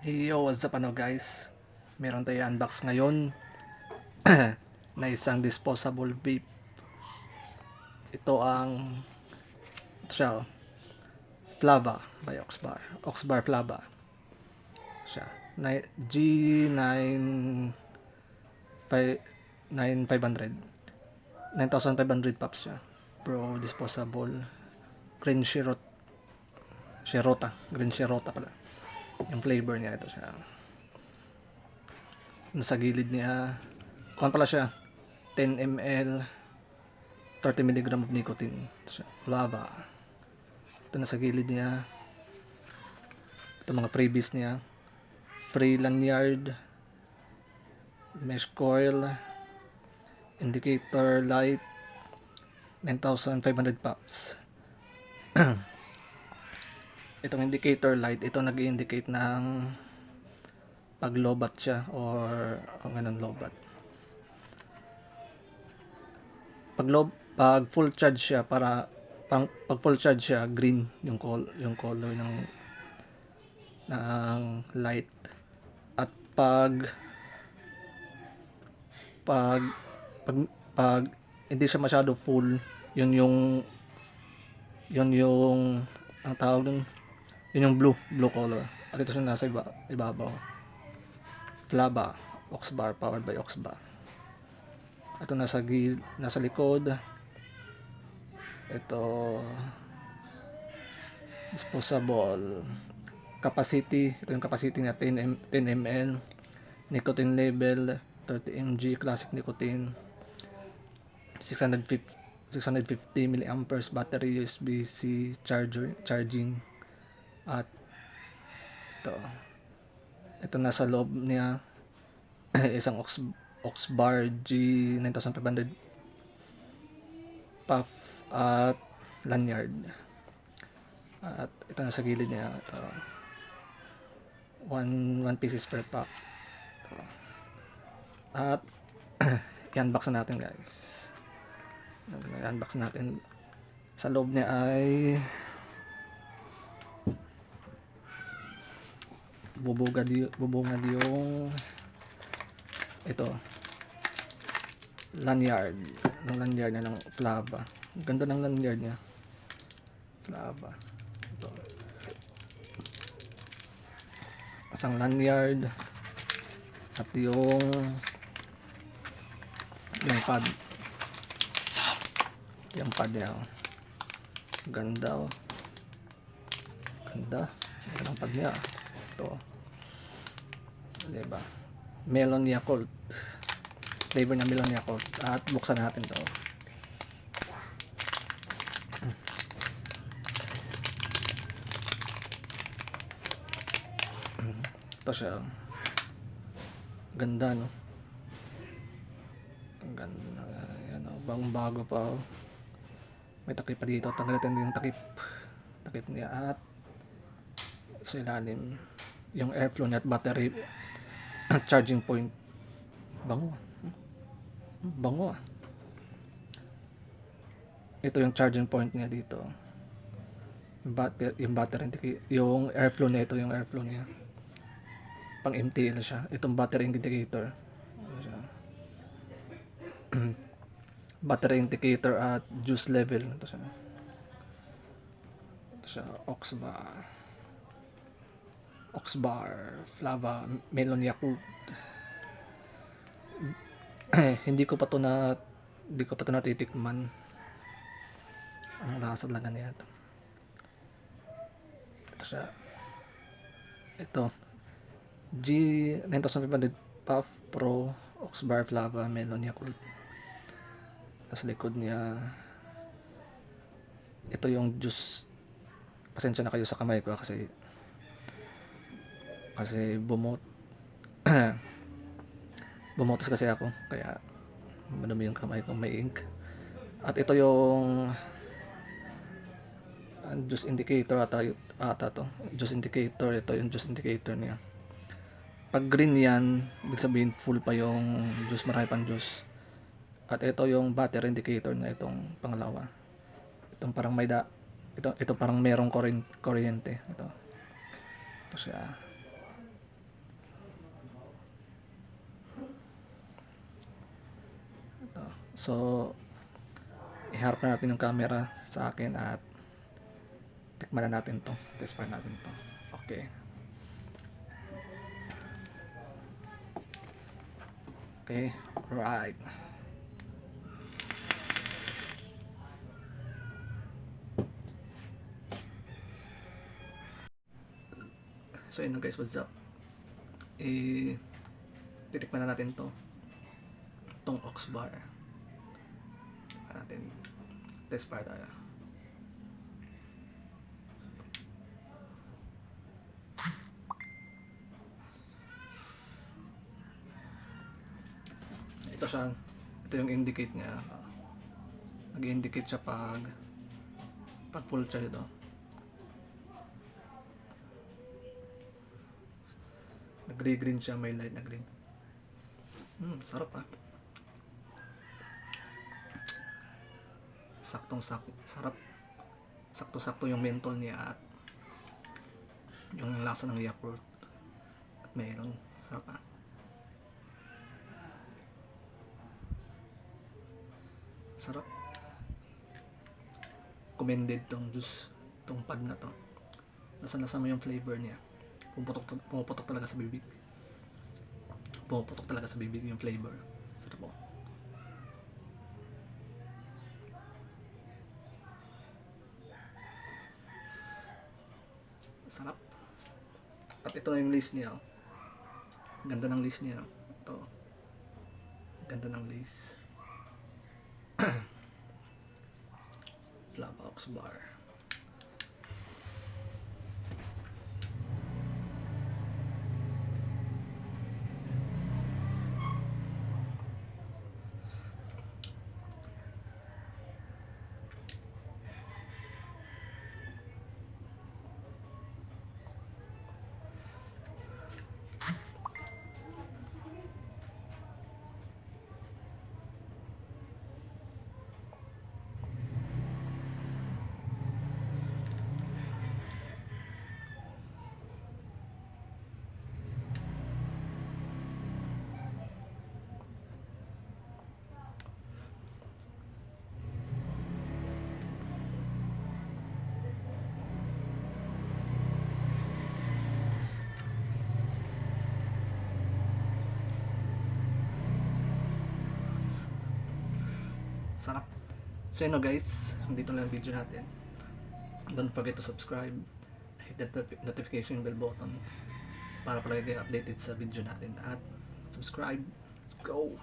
Yo, what's up guys? Meron tayo unbox ngayon na isang disposable vape. Ito siya, oh, Flava by Oxbar. Oxbar Flava. Siya. G9 9500. 9500 pops siya. Pro disposable. Green Green Shirota pala. Yung flavor niya ito siya. Nasa gilid niya, kuhan pala siya, 10 ml, 30 mg of nicotine. Ito siya, Flava. Ito nasa gilid niya. Ito mga freebies niya. Free lanyard, mesh coil, indicator light, 9,500 pops. Itong indicator light, ito nag-i-indicate ng pag lobat siya or ganun lobat. Pag full charge siya, pag full charge siya, green yung color ng light. At pag pag pag, pag hindi siya masyado full, yun yung ang tawag dun, yun yung blue color. At ito siya nasa ibabaw. Flava Oxbar, powered by Oxbar. Ito nasa likod. Ito disposable capacity. Ito yung capacity niya, 10 ml. Nicotine level 30 mg classic nicotine. 650 milliamperes battery, USB-C charging. At ito nasa loob niya isang Oxbar G9500 puff at lanyard. At ito nasa gilid niya, ito, 1 pieces per pack. Ito. At i-unbox na natin guys. I-unbox natin. Sa loob niya ay bubungad yung ito, lanyard niya ng Flava. Ang ganda ng lanyard niya, Flava. Ito, isang lanyard at yung pad niya, oh. Ganda, oh. Ganda ng pad niya. Ito, diba? Melon Yakult. Flavor na melon Yakult. At buksan natin to. Ito siya. Ganda, no? Ang ganda. Ayan, oh. Bago pa, oh. May takip pa dito. Tanggalin din yung takip niya. At sa ilalim, yung airflow niya at battery at charging point. Bango. Ito yung charging point niya dito. Yung battery, yung airflow niya, ito yung airflow niya. Pang MTL siya. Itong battery indicator. Battery indicator at juice level. Ito siya. Oxbar Flava Melon Yakult. Hindi ko pa to natitikman. Ang lasa talaga niya ito. Ito siya. Ito G9500 Puff Pro Oxbar Flava Melon Yakult. Sa likod niya, ito yung juice. Pasensya na kayo sa kamay ko kasi bumotos kasi ako, kaya madumi yung kamay ko, may ink. At ito yung juice indicator ata to. Juice indicator, ito yung juice indicator niya. Pag green yan, ibig sabihin full pa yung juice, marami pang juice. At ito yung battery indicator na itong pangalawa. Itong parang ito parang merong kuryente. Ito siya. So, iharap na natin yung camera sa akin at tikman na natin to. Test fire natin to. Okay. Okay, right. So yun na guys, what's up? Titikman na natin tong aux bar. Tikman natin. Test fire tayo. Ito yung indicate niya. Nag-indicate siya pag full charge ito. Nag-green siya, may light na green. Sarap sarap. Sakto-sakto yung mentol niya at yung lasa ng Yakult. At mayroon, sarap Sarap. Commended tong juice, tong pad na to. Lasa mo yung flavor niya. Pumuputok talaga sa bibig. Pumuputok talaga sa bibig yung flavor. Sarap po. Sarap. At ito na yung list niya. Ganda ng list niya. Ito. Ganda ng list. Flava aux bar. Sarap. So yun guys, dito lang ang video natin. Don't forget to subscribe, hit the notification bell button para palagi kayo updated sa video natin at subscribe. Let's go!